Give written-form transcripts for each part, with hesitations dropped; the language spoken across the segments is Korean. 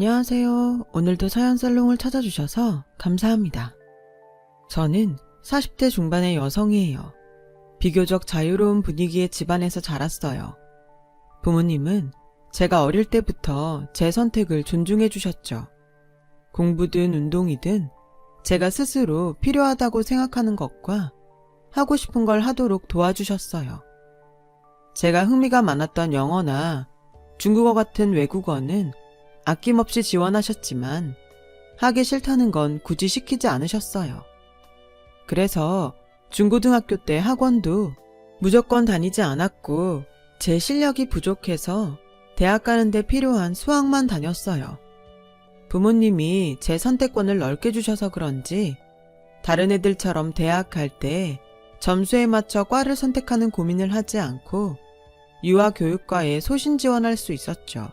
안녕하세요. 오늘도 사연살롱을 찾아주셔서 감사합니다. 저는 40대 중반의 여성이에요. 비교적 자유로운 분위기의 집안에서 자랐어요. 부모님은 제가 어릴 때부터 제 선택을 존중해 주셨죠. 공부든 운동이든 제가 스스로 필요하다고 생각하는 것과 하고 싶은 걸 하도록 도와주셨어요. 제가 흥미가 많았던 영어나 중국어 같은 외국어는 아낌없이 지원하셨지만 하기 싫다는 건 굳이 시키지 않으셨어요. 그래서 중고등학교 때 학원도 무조건 다니지 않았고 제 실력이 부족해서 대학 가는데 필요한 수학만 다녔어요. 부모님이 제 선택권을 넓게 주셔서 그런지 다른 애들처럼 대학 갈 때 점수에 맞춰 과를 선택하는 고민을 하지 않고 유아교육과에 소신 지원할 수 있었죠.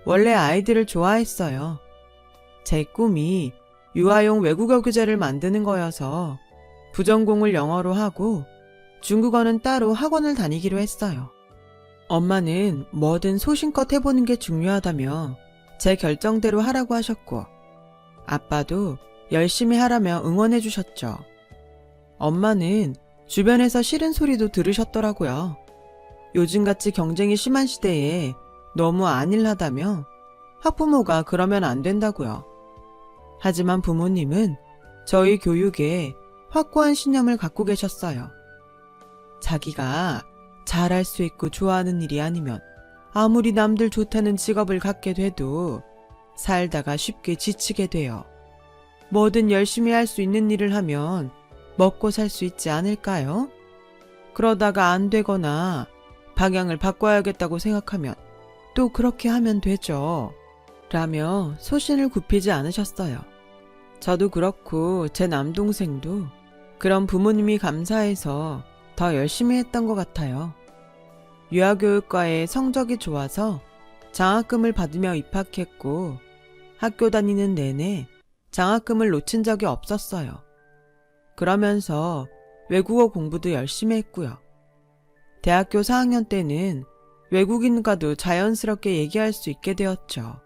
원래 아이들을 좋아했어요. 제 꿈이 유아용 외국어 교재를 만드는 거여서 부전공을 영어로 하고 중국어는 따로 학원을 다니기로 했어요. 엄마는 뭐든 소신껏 해보는 게 중요하다며 제 결정대로 하라고 하셨고 아빠도 열심히 하라며 응원해 주셨죠. 엄마는 주변에서 싫은 소리도 들으셨더라고요. 요즘같이 경쟁이 심한 시대에 너무 안일하다며 학부모가 그러면 안 된다고요. 하지만 부모님은 저희 교육에 확고한 신념을 갖고 계셨어요. 자기가 잘할 수 있고 좋아하는 일이 아니면 아무리 남들 좋다는 직업을 갖게 돼도 살다가 쉽게 지치게 돼요. 뭐든 열심히 할 수 있는 일을 하면 먹고 살 수 있지 않을까요? 그러다가 안 되거나 방향을 바꿔야겠다고 생각하면 또 그렇게 하면 되죠. 라며 소신을 굽히지 않으셨어요. 저도 그렇고 제 남동생도 그런 부모님이 감사해서 더 열심히 했던 것 같아요. 유아교육과에 성적이 좋아서 장학금을 받으며 입학했고 학교 다니는 내내 장학금을 놓친 적이 없었어요. 그러면서 외국어 공부도 열심히 했고요. 대학교 4학년 때는 외국인과도 자연스럽게 얘기할 수 있게 되었죠.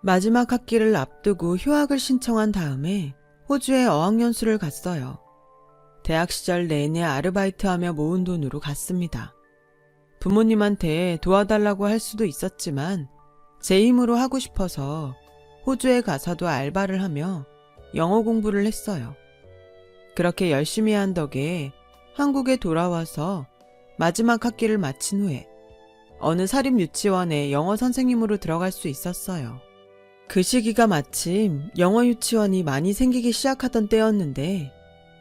마지막 학기를 앞두고 휴학을 신청한 다음에 호주에 어학연수를 갔어요. 대학 시절 내내 아르바이트하며 모은 돈으로 갔습니다. 부모님한테 도와달라고 할 수도 있었지만 제 힘으로 하고 싶어서 호주에 가서도 알바를 하며 영어 공부를 했어요. 그렇게 열심히 한 덕에 한국에 돌아와서 마지막 학기를 마친 후에 어느 사립유치원에 영어 선생님으로 들어갈 수 있었어요. 그 시기가 마침 영어 유치원이 많이 생기기 시작하던 때였는데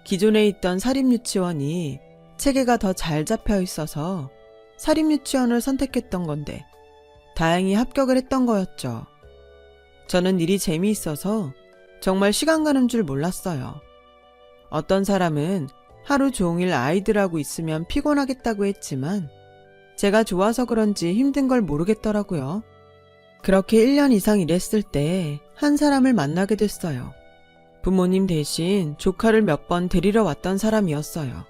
기존에 있던 사립유치원이 체계가 더 잘 잡혀 있어서 사립유치원을 선택했던 건데 다행히 합격을 했던 거였죠. 저는 일이 재미있어서 정말 시간 가는 줄 몰랐어요. 어떤 사람은 하루 종일 아이들하고 있으면 피곤하겠다고 했지만 제가 좋아서 그런지 힘든 걸 모르겠더라고요. 그렇게 1년 이상 일했을 때 한 사람을 만나게 됐어요. 부모님 대신 조카를 몇 번 데리러 왔던 사람이었어요.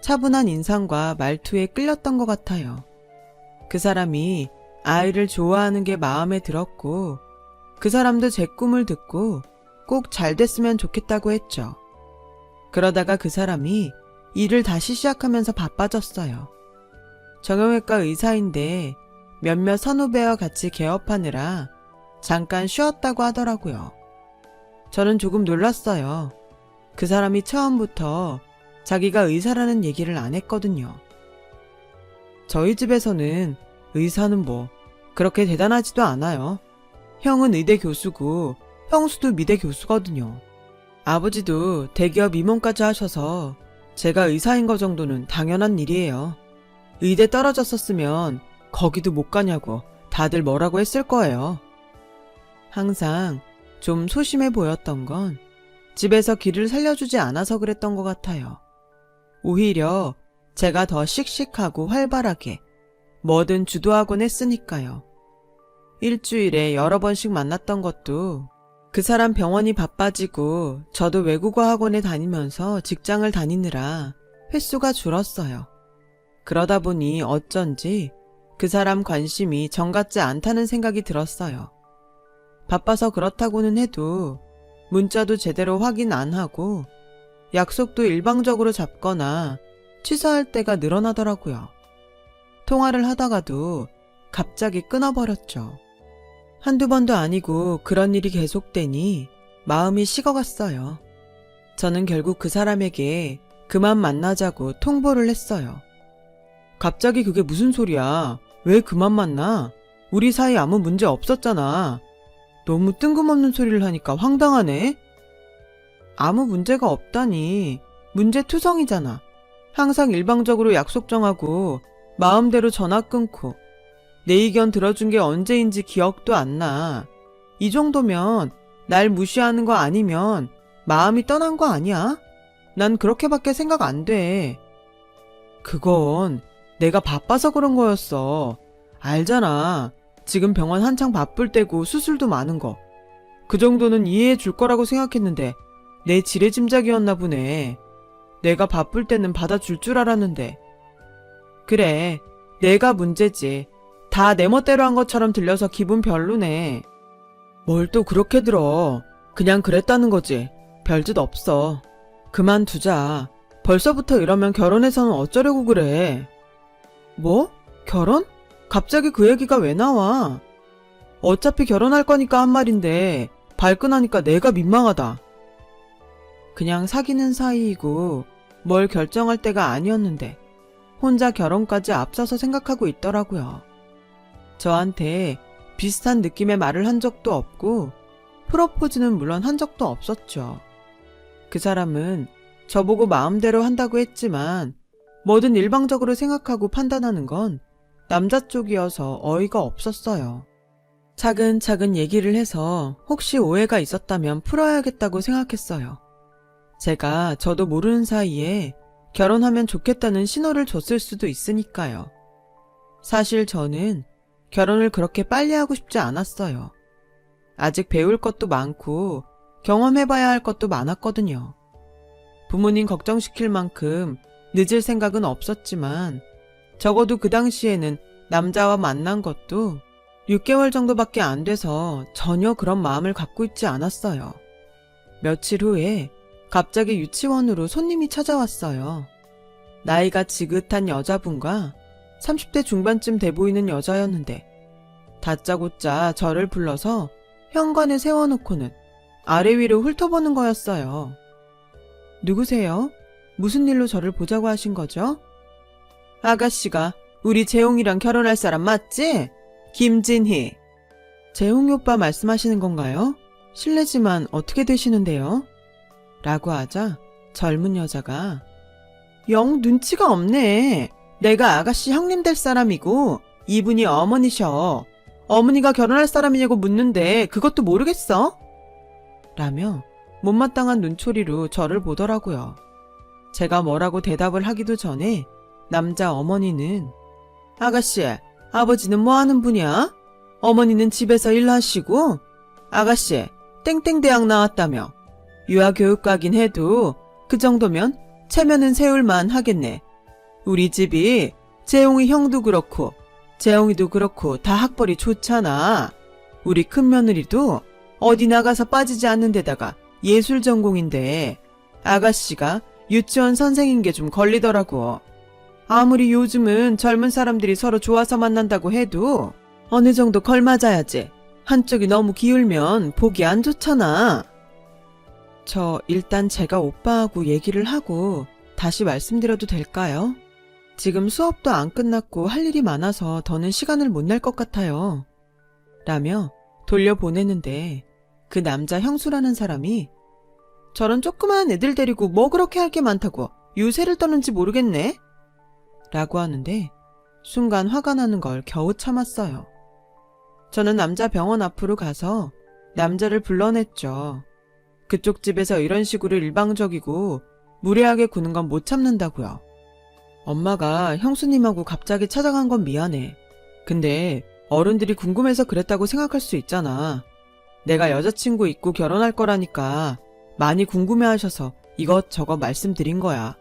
차분한 인상과 말투에 끌렸던 것 같아요. 그 사람이 아이를 좋아하는 게 마음에 들었고 그 사람도 제 꿈을 듣고 꼭 잘 됐으면 좋겠다고 했죠. 그러다가 그 사람이 일을 다시 시작하면서 바빠졌어요. 정형외과 의사인데 몇몇 선후배와 같이 개업하느라 잠깐 쉬었다고 하더라고요. 저는 조금 놀랐어요. 그 사람이 처음부터 자기가 의사라는 얘기를 안 했거든요. 저희 집에서는 의사는 뭐 그렇게 대단하지도 않아요. 형은 의대 교수고 형수도 미대 교수거든요. 아버지도 대기업 임원까지 하셔서 제가 의사인 거 정도는 당연한 일이에요. 의대 떨어졌었으면 거기도 못 가냐고 다들 뭐라고 했을 거예요. 항상 좀 소심해 보였던 건 집에서 길을 살려주지 않아서 그랬던 것 같아요. 오히려 제가 더 씩씩하고 활발하게 뭐든 주도하곤 했으니까요. 일주일에 여러 번씩 만났던 것도 그 사람 병원이 바빠지고 저도 외국어 학원에 다니면서 직장을 다니느라 횟수가 줄었어요. 그러다 보니 어쩐지 그 사람 관심이 정 같지 않다는 생각이 들었어요. 바빠서 그렇다고는 해도 문자도 제대로 확인 안 하고 약속도 일방적으로 잡거나 취소할 때가 늘어나더라고요. 통화를 하다가도 갑자기 끊어버렸죠. 한두 번도 아니고 그런 일이 계속되니 마음이 식어갔어요. 저는 결국 그 사람에게 그만 만나자고 통보를 했어요. 갑자기 그게 무슨 소리야? 왜 그만 만나? 우리 사이 아무 문제 없었잖아. 너무 뜬금없는 소리를 하니까 황당하네? 아무 문제가 없다니. 문제투성이잖아. 항상 일방적으로 약속 정하고 마음대로 전화 끊고 내 의견 들어준 게 언제인지 기억도 안 나. 이 정도면 날 무시하는 거 아니면 마음이 떠난 거 아니야? 난 그렇게밖에 생각 안 돼. 그건 내가 바빠서 그런 거였어. 알잖아. 지금 병원 한창 바쁠 때고 수술도 많은 거. 그 정도는 이해해 줄 거라고 생각했는데 내 지레짐작이었나 보네. 내가 바쁠 때는 받아줄 줄 알았는데. 그래, 내가 문제지. 다 내 멋대로 한 것처럼 들려서 기분 별로네. 뭘 또 그렇게 들어. 그냥 그랬다는 거지. 별짓 없어. 그만두자. 벌써부터 이러면 결혼해서는 어쩌려고 그래. 뭐? 결혼? 갑자기 그 얘기가 왜 나와? 어차피 결혼할 거니까 한 말인데 발끈하니까 내가 민망하다. 그냥 사귀는 사이이고 뭘 결정할 때가 아니었는데 혼자 결혼까지 앞서서 생각하고 있더라고요. 저한테 비슷한 느낌의 말을 한 적도 없고 프로포즈는 물론 한 적도 없었죠. 그 사람은 저보고 마음대로 한다고 했지만 뭐든 일방적으로 생각하고 판단하는 건 남자 쪽이어서 어이가 없었어요. 차근차근 얘기를 해서 혹시 오해가 있었다면 풀어야겠다고 생각했어요. 제가 저도 모르는 사이에 결혼하면 좋겠다는 신호를 줬을 수도 있으니까요. 사실 저는 결혼을 그렇게 빨리 하고 싶지 않았어요. 아직 배울 것도 많고 경험해봐야 할 것도 많았거든요. 부모님 걱정시킬 만큼 늦을 생각은 없었지만 적어도 그 당시에는 남자와 만난 것도 6개월 정도밖에 안 돼서 전혀 그런 마음을 갖고 있지 않았어요. 며칠 후에 갑자기 유치원으로 손님이 찾아왔어요. 나이가 지긋한 여자분과 30대 중반쯤 돼 보이는 여자였는데 다짜고짜 저를 불러서 현관에 세워놓고는 아래 위로 훑어보는 거였어요. 누구세요? 무슨 일로 저를 보자고 하신 거죠? 아가씨가 우리 재홍이랑 결혼할 사람 맞지? 김진희. 재홍이 오빠 말씀하시는 건가요? 실례지만 어떻게 되시는데요? 라고 하자 젊은 여자가 영 눈치가 없네. 내가 아가씨 형님 될 사람이고 이분이 어머니셔. 어머니가 결혼할 사람이냐고 묻는데 그것도 모르겠어? 라며 못마땅한 눈초리로 저를 보더라고요. 제가 뭐라고 대답을 하기도 전에 남자 어머니는 아가씨, 아버지는 뭐 하는 분이야? 어머니는 집에서 일하시고 아가씨, 땡땡대학 나왔다며 유아교육 가긴 해도 그 정도면 체면은 세울만 하겠네. 우리 집이 재홍이 형도 그렇고 재홍이도 그렇고 다 학벌이 좋잖아. 우리 큰며느리도 어디 나가서 빠지지 않는 데다가 예술 전공인데 아가씨가 유치원 선생인 게 좀 걸리더라고. 아무리 요즘은 젊은 사람들이 서로 좋아서 만난다고 해도 어느 정도 걸맞아야지. 한쪽이 너무 기울면 보기 안 좋잖아. 저 일단 제가 오빠하고 얘기를 하고 다시 말씀드려도 될까요? 지금 수업도 안 끝났고 할 일이 많아서 더는 시간을 못 낼 것 같아요. 라며 돌려보내는데 그 남자 형수라는 사람이 저런 조그만 애들 데리고 뭐 그렇게 할 게 많다고 유세를 떠는지 모르겠네? 라고 하는데 순간 화가 나는 걸 겨우 참았어요. 저는 남자 병원 앞으로 가서 남자를 불러냈죠. 그쪽 집에서 이런 식으로 일방적이고 무례하게 구는 건 못 참는다고요. 엄마가 형수님하고 갑자기 찾아간 건 미안해. 근데 어른들이 궁금해서 그랬다고 생각할 수 있잖아. 내가 여자친구 있고 결혼할 거라니까 많이 궁금해하셔서 이것저것 말씀드린 거야.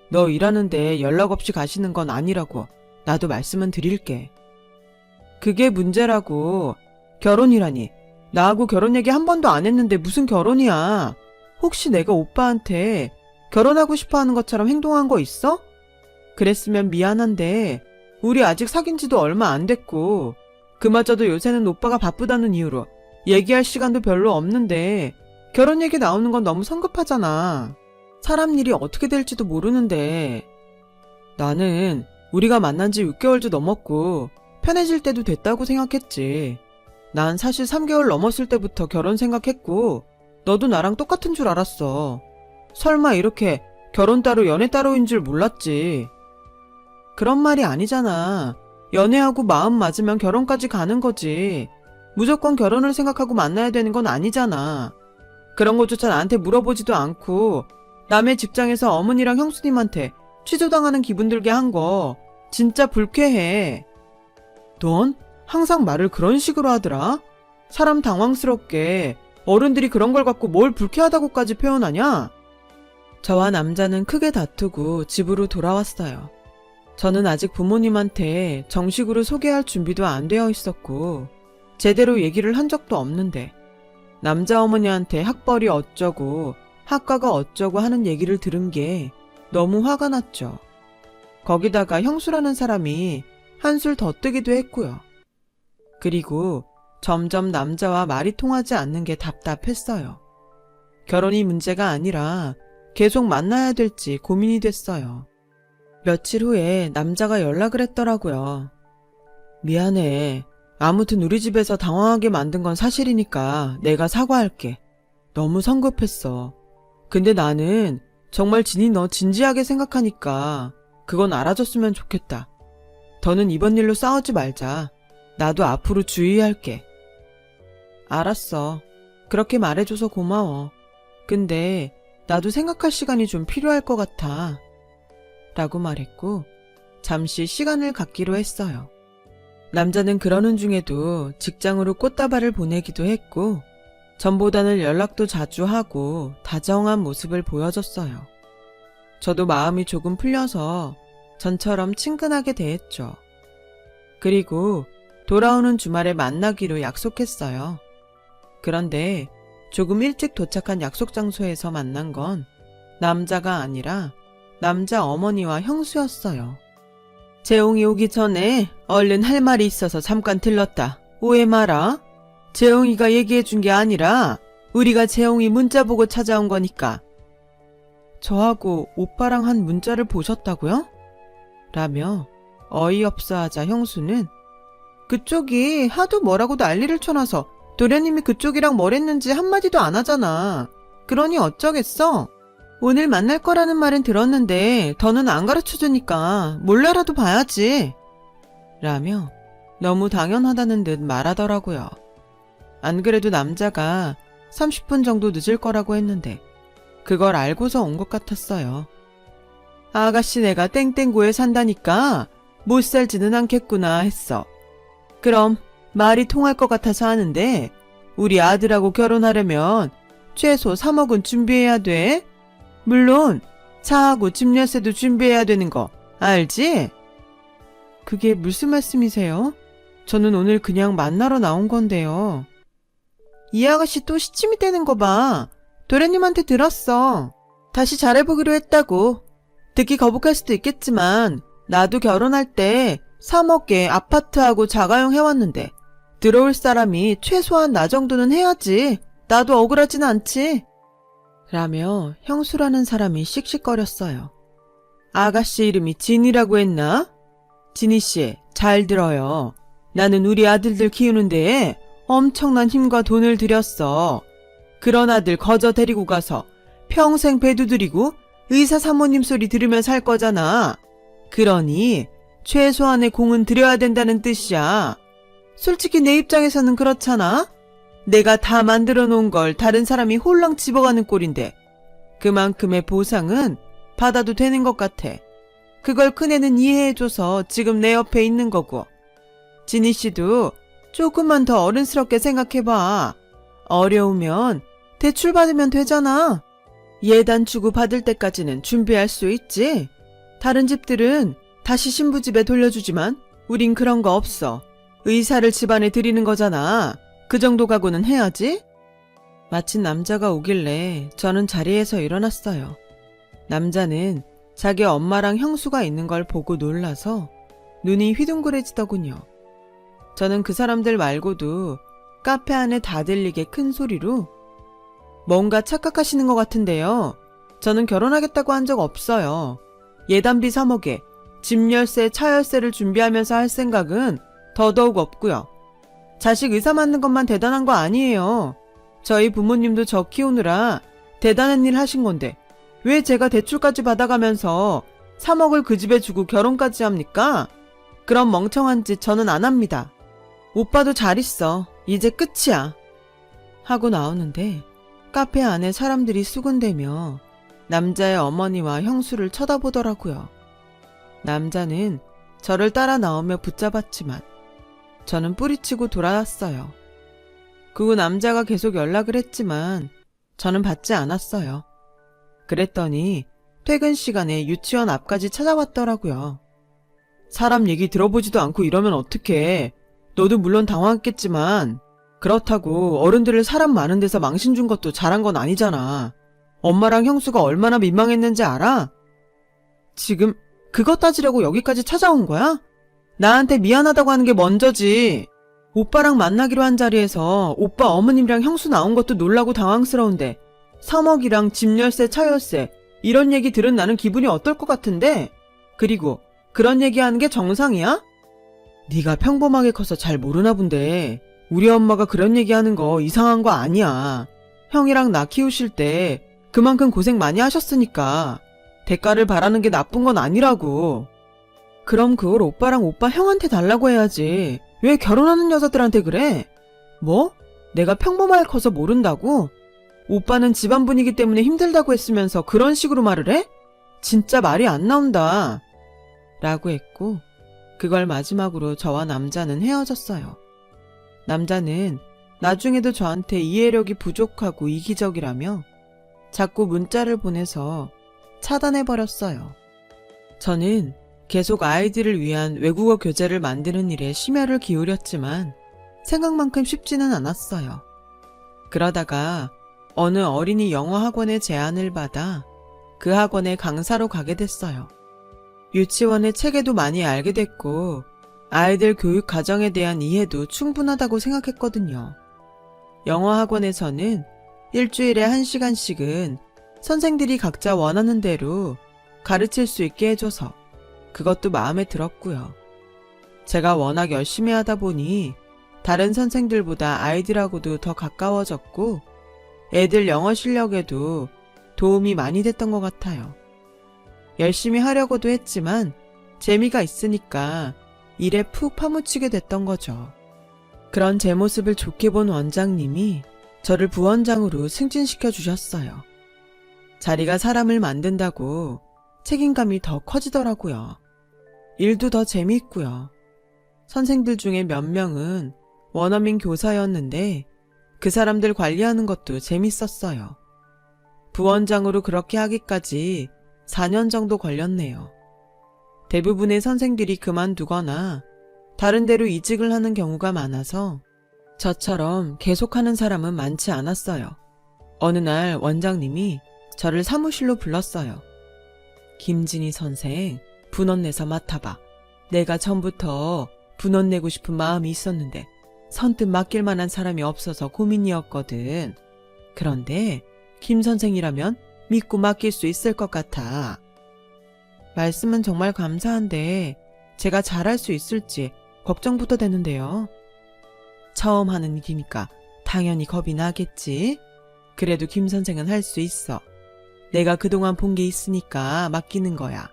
너 일하는데 연락 없이 가시는 건 아니라고 나도 말씀은 드릴게. 그게 문제라고. 결혼이라니. 나하고 결혼 얘기 한 번도 안 했는데 무슨 결혼이야. 혹시 내가 오빠한테 결혼하고 싶어 하는 것처럼 행동한 거 있어? 그랬으면 미안한데 우리 아직 사귄 지도 얼마 안 됐고 그마저도 요새는 오빠가 바쁘다는 이유로 얘기할 시간도 별로 없는데 결혼 얘기 나오는 건 너무 성급하잖아. 사람 일이 어떻게 될지도 모르는데. 나는 우리가 만난 지 6개월도 넘었고 편해질 때도 됐다고 생각했지. 난 사실 3개월 넘었을 때부터 결혼 생각했고 너도 나랑 똑같은 줄 알았어. 설마 이렇게 결혼 따로 연애 따로인 줄 몰랐지. 그런 말이 아니잖아. 연애하고 마음 맞으면 결혼까지 가는 거지. 무조건 결혼을 생각하고 만나야 되는 건 아니잖아. 그런 것조차 나한테 물어보지도 않고 남의 직장에서 어머니랑 형수님한테 취조당하는 기분 들게 한 거 진짜 불쾌해. 넌 항상 말을 그런 식으로 하더라. 사람 당황스럽게 어른들이 그런 걸 갖고 뭘 불쾌하다고까지 표현하냐? 저와 남자는 크게 다투고 집으로 돌아왔어요. 저는 아직 부모님한테 정식으로 소개할 준비도 안 되어 있었고 제대로 얘기를 한 적도 없는데 남자 어머니한테 학벌이 어쩌고 학과가 어쩌고 하는 얘기를 들은 게 너무 화가 났죠. 거기다가 형수라는 사람이 한술 더 뜨기도 했고요. 그리고 점점 남자와 말이 통하지 않는 게 답답했어요. 결혼이 문제가 아니라 계속 만나야 될지 고민이 됐어요. 며칠 후에 남자가 연락을 했더라고요. 미안해. 아무튼 우리 집에서 당황하게 만든 건 사실이니까 내가 사과할게. 너무 성급했어. 근데 나는 정말 진이 너 진지하게 생각하니까 그건 알아줬으면 좋겠다. 더는 이번 일로 싸우지 말자. 나도 앞으로 주의할게. 알았어. 그렇게 말해줘서 고마워. 근데 나도 생각할 시간이 좀 필요할 것 같아. 라고 말했고 잠시 시간을 갖기로 했어요. 남자는 그러는 중에도 직장으로 꽃다발을 보내기도 했고 전보다는 연락도 자주 하고 다정한 모습을 보여줬어요. 저도 마음이 조금 풀려서 전처럼 친근하게 대했죠. 그리고 돌아오는 주말에 만나기로 약속했어요. 그런데 조금 일찍 도착한 약속 장소에서 만난 건 남자가 아니라 남자 어머니와 형수였어요. 재홍이 오기 전에 얼른 할 말이 있어서 잠깐 들렀다. 오해 마라. 재홍이가 얘기해준 게 아니라 우리가 재홍이 문자 보고 찾아온 거니까. 저하고 오빠랑 한 문자를 보셨다고요? 라며 어이없어 하자 형수는 그쪽이 하도 뭐라고 난리를 쳐놔서 도련님이 그쪽이랑 뭘 했는지 한마디도 안 하잖아. 그러니 어쩌겠어? 오늘 만날 거라는 말은 들었는데 더는 안 가르쳐주니까 몰라라도 봐야지. 라며 너무 당연하다는 듯 말하더라고요. 안 그래도 남자가 30분 정도 늦을 거라고 했는데 그걸 알고서 온 것 같았어요. 아가씨 내가 땡땡구에 산다니까 못 살지는 않겠구나 했어. 그럼 말이 통할 것 같아서 하는데 우리 아들하고 결혼하려면 최소 3억은 준비해야 돼. 물론 차하고 집열세도 준비해야 되는 거 알지? 그게 무슨 말씀이세요? 저는 오늘 그냥 만나러 나온 건데요. 이 아가씨 또 시침이 떼는 거 봐. 도련님한테 들었어. 다시 잘해보기로 했다고. 듣기 거북할 수도 있겠지만 나도 결혼할 때 3억에 아파트하고 자가용 해왔는데 들어올 사람이 최소한 나 정도는 해야지. 나도 억울하진 않지. 라며 형수라는 사람이 씩씩거렸어요. 아가씨 이름이 진이라고 했나? 진이씨 잘 들어요. 나는 우리 아들들 키우는 데에 엄청난 힘과 돈을 들였어. 그런 아들 거저 데리고 가서 평생 배 두드리고 의사 사모님 소리 들으며 살 거잖아. 그러니 최소한의 공은 들여야 된다는 뜻이야. 솔직히 내 입장에서는 그렇잖아. 내가 다 만들어 놓은 걸 다른 사람이 홀랑 집어가는 꼴인데 그만큼의 보상은 받아도 되는 것 같아. 그걸 큰애는 이해해줘서 지금 내 옆에 있는 거고. 진희 씨도 조금만 더 어른스럽게 생각해봐. 어려우면 대출 받으면 되잖아. 예단 주고 받을 때까지는 준비할 수 있지. 다른 집들은 다시 신부 집에 돌려주지만 우린 그런 거 없어. 의사를 집안에 들이는 거잖아. 그 정도 각오는 해야지. 마침 남자가 오길래 저는 자리에서 일어났어요. 남자는 자기 엄마랑 형수가 있는 걸 보고 놀라서 눈이 휘둥그레지더군요. 저는 그 사람들 말고도 카페 안에 다 들리게 큰 소리로 뭔가 착각하시는 것 같은데요. 저는 결혼하겠다고 한 적 없어요. 예단비 3억에 집 열쇠, 차 열쇠를 준비하면서 할 생각은 더더욱 없고요. 자식 의사 맞는 것만 대단한 거 아니에요. 저희 부모님도 저 키우느라 대단한 일 하신 건데 왜 제가 대출까지 받아가면서 3억을 그 집에 주고 결혼까지 합니까? 그런 멍청한 짓 저는 안 합니다. 오빠도 잘 있어. 이제 끝이야. 하고 나오는데 카페 안에 사람들이 수군대며 남자의 어머니와 형수를 쳐다보더라고요. 남자는 저를 따라 나오며 붙잡았지만 저는 뿌리치고 돌아왔어요. 그 후 남자가 계속 연락을 했지만 저는 받지 않았어요. 그랬더니 퇴근 시간에 유치원 앞까지 찾아왔더라고요. 사람 얘기 들어보지도 않고 이러면 어떡해. 너도 물론 당황했겠지만 그렇다고 어른들을 사람 많은 데서 망신 준 것도 잘한 건 아니잖아. 엄마랑 형수가 얼마나 민망했는지 알아? 지금 그거 따지려고 여기까지 찾아온 거야? 나한테 미안하다고 하는 게 먼저지. 오빠랑 만나기로 한 자리에서 오빠 어머님이랑 형수 나온 것도 놀라고 당황스러운데 3억이랑 집 열쇠, 차 열쇠 이런 얘기 들은 나는 기분이 어떨 것 같은데? 그리고 그런 얘기하는 게 정상이야? 네가 평범하게 커서 잘 모르나 본데 우리 엄마가 그런 얘기하는 거 이상한 거 아니야. 형이랑 나 키우실 때 그만큼 고생 많이 하셨으니까 대가를 바라는 게 나쁜 건 아니라고. 그럼 그걸 오빠랑 오빠 형한테 달라고 해야지. 왜 결혼하는 여자들한테 그래? 뭐? 내가 평범하게 커서 모른다고? 오빠는 집안 분위기 때문에 힘들다고 했으면서 그런 식으로 말을 해? 진짜 말이 안 나온다. 라고 했고 그걸 마지막으로 저와 남자는 헤어졌어요. 남자는 나중에도 저한테 이해력이 부족하고 이기적이라며 자꾸 문자를 보내서 차단해버렸어요. 저는 계속 아이들을 위한 외국어 교재를 만드는 일에 심혈을 기울였지만 생각만큼 쉽지는 않았어요. 그러다가 어느 어린이 영어 학원의 제안을 받아 그 학원에 강사로 가게 됐어요. 유치원의 체계도 많이 알게 됐고 아이들 교육 과정에 대한 이해도 충분하다고 생각했거든요. 영어 학원에서는 일주일에 1시간씩은 선생들이 각자 원하는 대로 가르칠 수 있게 해줘서 그것도 마음에 들었고요. 제가 워낙 열심히 하다 보니 다른 선생들보다 아이들하고도 더 가까워졌고 애들 영어 실력에도 도움이 많이 됐던 것 같아요. 열심히 하려고도 했지만 재미가 있으니까 일에 푹 파묻히게 됐던 거죠. 그런 제 모습을 좋게 본 원장님이 저를 부원장으로 승진시켜 주셨어요. 자리가 사람을 만든다고 책임감이 더 커지더라고요. 일도 더 재미있고요. 선생들 중에 몇 명은 원어민 교사였는데 그 사람들 관리하는 것도 재밌었어요. 부원장으로 그렇게 하기까지 4년 정도 걸렸네요. 대부분의 선생들이 그만두거나 다른 데로 이직을 하는 경우가 많아서 저처럼 계속하는 사람은 많지 않았어요. 어느 날 원장님이 저를 사무실로 불렀어요. 김진희 선생, 분원 내서 맡아봐. 내가 전부터 분원 내고 싶은 마음이 있었는데 선뜻 맡길 만한 사람이 없어서 고민이었거든. 그런데 김 선생이라면 믿고 맡길 수 있을 것 같아. 말씀은 정말 감사한데 제가 잘할 수 있을지 걱정부터 되는데요. 처음 하는 일이니까 당연히 겁이 나겠지. 그래도 김 선생은 할 수 있어. 내가 그동안 본 게 있으니까 맡기는 거야.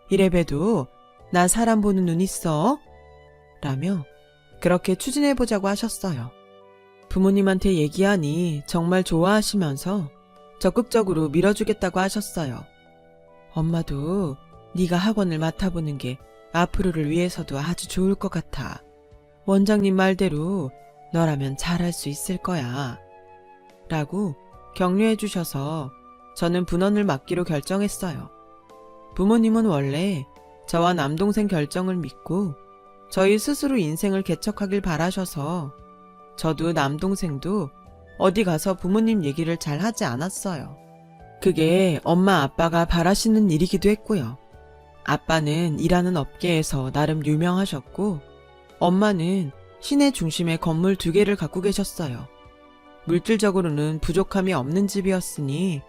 이래봬도 나 사람 보는 눈 있어? 라며 그렇게 추진해보자고 하셨어요. 부모님한테 얘기하니 정말 좋아하시면서 적극적으로 밀어주겠다고 하셨어요. 엄마도 네가 학원을 맡아보는 게 앞으로를 위해서도 아주 좋을 것 같아. 원장님 말대로 너라면 잘할 수 있을 거야. 라고 격려해 주셔서 저는 분원을 맡기로 결정했어요. 부모님은 원래 저와 남동생 결정을 믿고 저희 스스로 인생을 개척하길 바라셔서 저도 남동생도 어디 가서 부모님 얘기를 잘 하지 않았어요. 그게 엄마 아빠가 바라시는 일이기도 했고요. 아빠는 일하는 업계에서 나름 유명하셨고 엄마는 시내 중심에 건물 2개를 갖고 계셨어요. 물질적으로는 부족함이 없는 집이었으니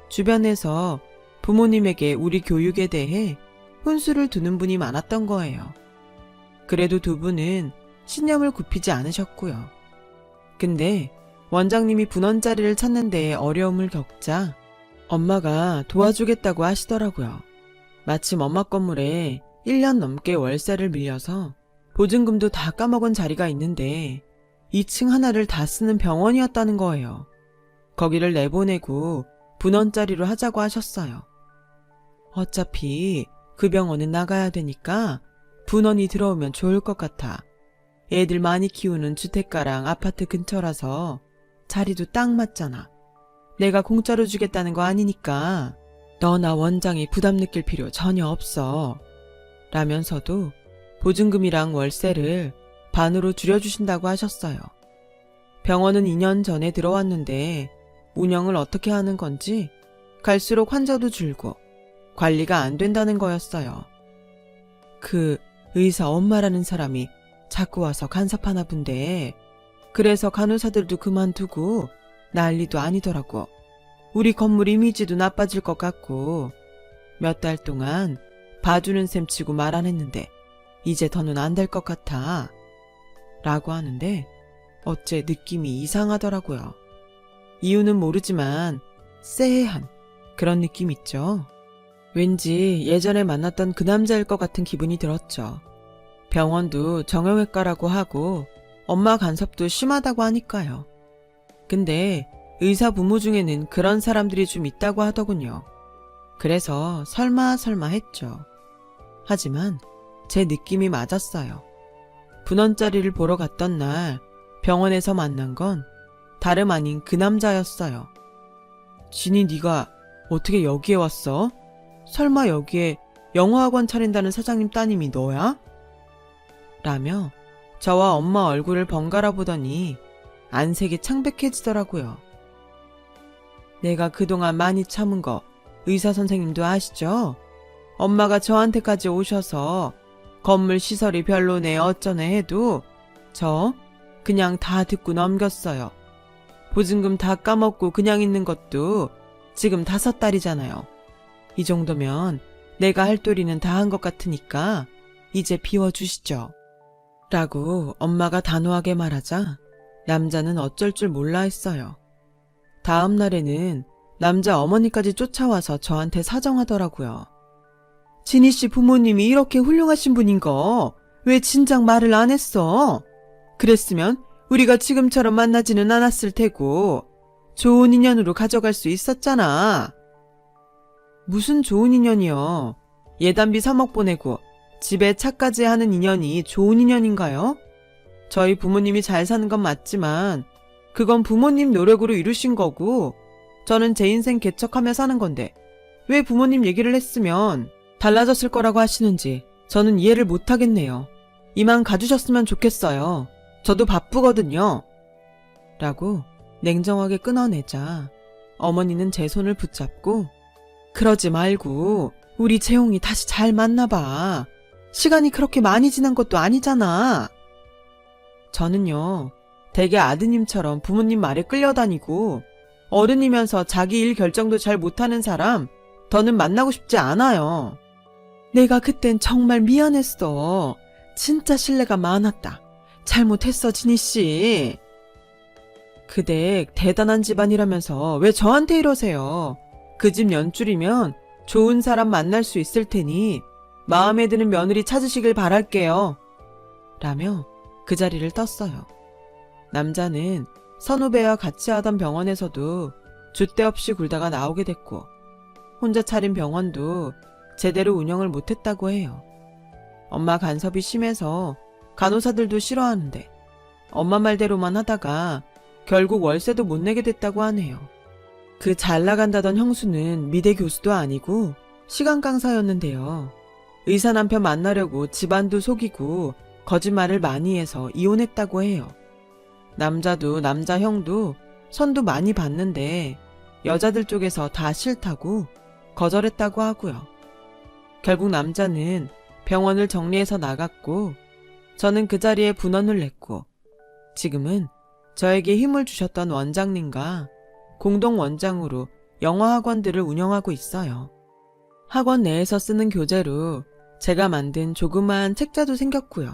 주변에서 부모님에게 우리 교육에 대해 혼수를 두는 분이 많았던 거예요. 그래도 2분은 신념을 굽히지 않으셨고요. 근데 원장님이 분원자리를 찾는 데에 어려움을 겪자 엄마가 도와주겠다고 하시더라고요. 마침 엄마 건물에 1년 넘게 월세를 밀려서 보증금도 다 까먹은 자리가 있는데 2층 하나를 다 쓰는 병원이었다는 거예요. 거기를 내보내고 분원자리로 하자고 하셨어요. 어차피 그 병원은 나가야 되니까 분원이 들어오면 좋을 것 같아. 애들 많이 키우는 주택가랑 아파트 근처라서 자리도 딱 맞잖아. 내가 공짜로 주겠다는 거 아니니까 너나 원장이 부담 느낄 필요 전혀 없어. 라면서도 보증금이랑 월세를 반으로 줄여주신다고 하셨어요. 병원은 2년 전에 들어왔는데 운영을 어떻게 하는 건지 갈수록 환자도 줄고 관리가 안 된다는 거였어요. 그 의사 엄마라는 사람이 자꾸 와서 간섭하나 본데 그래서 간호사들도 그만두고 난리도 아니더라고. 우리 건물 이미지도 나빠질 것 같고 몇 달 동안 봐주는 셈 치고 말 안 했는데 이제 더는 안 될 것 같아. 라고 하는데 어째 느낌이 이상하더라고요. 이유는 모르지만 쎄한 그런 느낌 있죠. 왠지 예전에 만났던 그 남자일 것 같은 기분이 들었죠. 병원도 정형외과라고 하고 엄마 간섭도 심하다고 하니까요. 근데 의사 부모 중에는 그런 사람들이 좀 있다고 하더군요. 그래서 설마 했죠. 하지만 제 느낌이 맞았어요. 분원자리를 보러 갔던 날 병원에서 만난 건 다름 아닌 그 남자였어요. 진이 네가 어떻게 여기에 왔어? 설마 여기에 영어학원 차린다는 사장님 따님이 너야? 라며 저와 엄마 얼굴을 번갈아 보더니 안색이 창백해지더라고요. 내가 그동안 많이 참은 거 의사 선생님도 아시죠? 엄마가 저한테까지 오셔서 건물 시설이 별로네 어쩌네 해도 저 그냥 다 듣고 넘겼어요. 보증금 다 까먹고 그냥 있는 것도 지금 5달이잖아요. 이 정도면 내가 할 도리는 다 한 것 같으니까 이제 비워주시죠. 라고 엄마가 단호하게 말하자 남자는 어쩔 줄 몰라 했어요. 다음 날에는 남자 어머니까지 쫓아와서 저한테 사정하더라고요. 진희 씨 부모님이 이렇게 훌륭하신 분인 거 왜 진작 말을 안 했어? 그랬으면 우리가 지금처럼 만나지는 않았을 테고 좋은 인연으로 가져갈 수 있었잖아. 무슨 좋은 인연이요? 예단비 3억 보내고 집에 차까지 하는 인연이 좋은 인연인가요? 저희 부모님이 잘 사는 건 맞지만 그건 부모님 노력으로 이루신 거고 저는 제 인생 개척하며 사는 건데 왜 부모님 얘기를 했으면 달라졌을 거라고 하시는지 저는 이해를 못하겠네요. 이만 가주셨으면 좋겠어요. 저도 바쁘거든요. 라고 냉정하게 끊어내자 어머니는 제 손을 붙잡고 그러지 말고 우리 재홍이 다시 잘 만나봐. 시간이 그렇게 많이 지난 것도 아니잖아. 저는요, 되게 아드님처럼 부모님 말에 끌려다니고 어른이면서 자기 일 결정도 잘 못하는 사람 더는 만나고 싶지 않아요. 내가 그땐 정말 미안했어. 진짜 신뢰가 많았다. 잘못했어, 진희씨. 그대 대단한 집안이라면서 왜 저한테 이러세요? 그 집 연줄이면 좋은 사람 만날 수 있을 테니 마음에 드는 며느리 찾으시길 바랄게요. 라며 그 자리를 떴어요. 남자는 선후배와 같이 하던 병원에서도 줏대 없이 굴다가 나오게 됐고 혼자 차린 병원도 제대로 운영을 못했다고 해요. 엄마 간섭이 심해서 간호사들도 싫어하는데 엄마 말대로만 하다가 결국 월세도 못 내게 됐다고 하네요. 그 잘 나간다던 형수는 미대 교수도 아니고 시간 강사였는데요. 의사 남편 만나려고 집안도 속이고 거짓말을 많이 해서 이혼했다고 해요. 남자도 남자 형도 선도 많이 봤는데 여자들 쪽에서 다 싫다고 거절했다고 하고요. 결국 남자는 병원을 정리해서 나갔고 저는 그 자리에 분원을 냈고 지금은 저에게 힘을 주셨던 원장님과 공동 원장으로 영어학원들을 운영하고 있어요. 학원 내에서 쓰는 교재로 제가 만든 조그마한 책자도 생겼고요.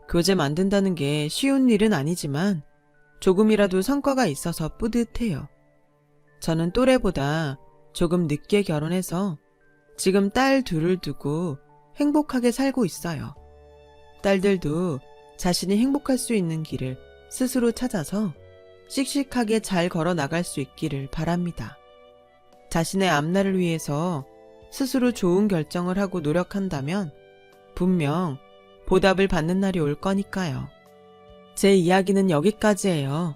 교재 만든다는 게 쉬운 일은 아니지만 조금이라도 성과가 있어서 뿌듯해요. 저는 또래보다 조금 늦게 결혼해서 지금 딸 둘을 두고 행복하게 살고 있어요. 딸들도 자신이 행복할 수 있는 길을 스스로 찾아서 씩씩하게 잘 걸어 나갈 수 있기를 바랍니다. 자신의 앞날을 위해서 스스로 좋은 결정을 하고 노력한다면 분명 보답을 받는 날이 올 거니까요. 제 이야기는 여기까지예요.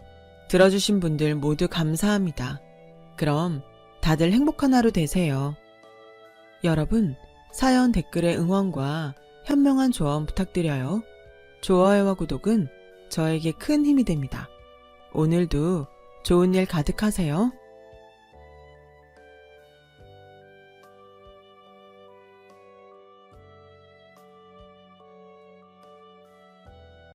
들어주신 분들 모두 감사합니다. 그럼 다들 행복한 하루 되세요. 여러분, 사연 댓글에 응원과 현명한 조언 부탁드려요. 좋아요와 구독은 저에게 큰 힘이 됩니다. 오늘도 좋은 일 가득하세요.